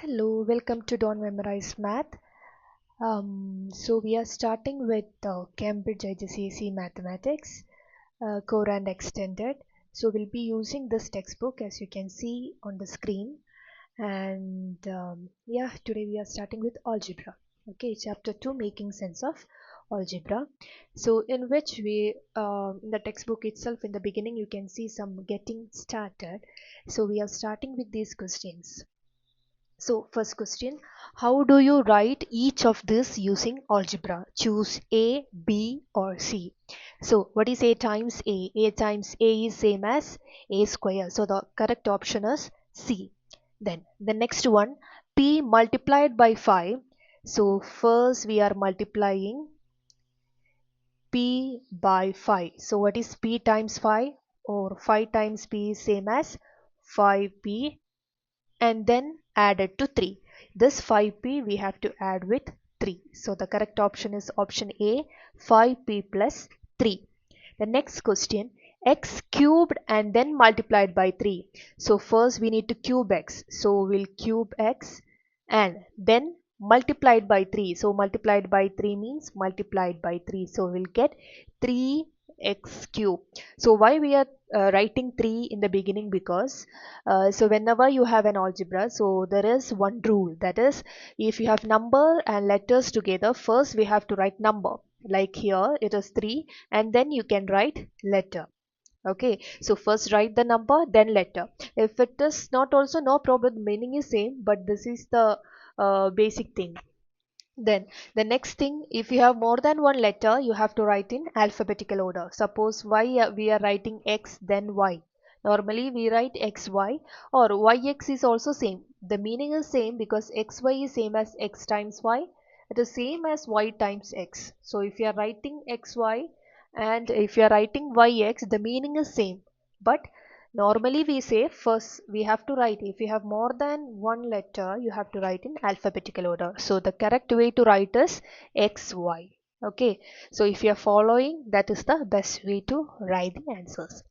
Hello, welcome to Don't Memorize Math. So we are starting with Cambridge IGCSE Mathematics, Core and Extended. So we'll be using this textbook as you can see on the screen. And yeah, today we are starting with algebra. Okay, chapter 2, making sense of algebra. So in which we, in the textbook itself, in the beginning, you can see some getting started. So we are starting with these questions. So first question, how do you write each of this using algebra? Choose A, B or C. So what is A times A? A times A is same as A square. So the correct option is C. Then the next one, P multiplied by 5. So first we are multiplying P by 5. So what is P times 5? Or 5 times P is same as 5P and then added to 3. This 5p we have to add with 3. So the correct option is option A, 5p plus 3. The next question, x cubed and then multiplied by 3. So first we need to cube x. So we'll cube x and then multiplied by 3. So multiplied by 3 means multiplied by 3. So we'll get 3x cube. So why we are writing 3 in the beginning? Because so whenever you have an algebra, so there is one rule, that is if you have number and letters together, first we have to write number, like here it is 3 and then you can write letter. Okay, so first write the number then letter. If it is not also, no problem, the meaning is same, but this is the basic thing. Then the next thing, if you have more than one letter, you have to write in alphabetical order. Suppose y, we are writing x then y. Normally we write xy, or yx is also same. The meaning is same because xy is same as x times y. It is same as y times x. So if you are writing xy and if you are writing yx, the meaning is same. But normally we say first we have to write, if you have more than one letter, you have to write in alphabetical order. So the correct way to write is XY. Okay, so if you are following, that is the best way to write the answers.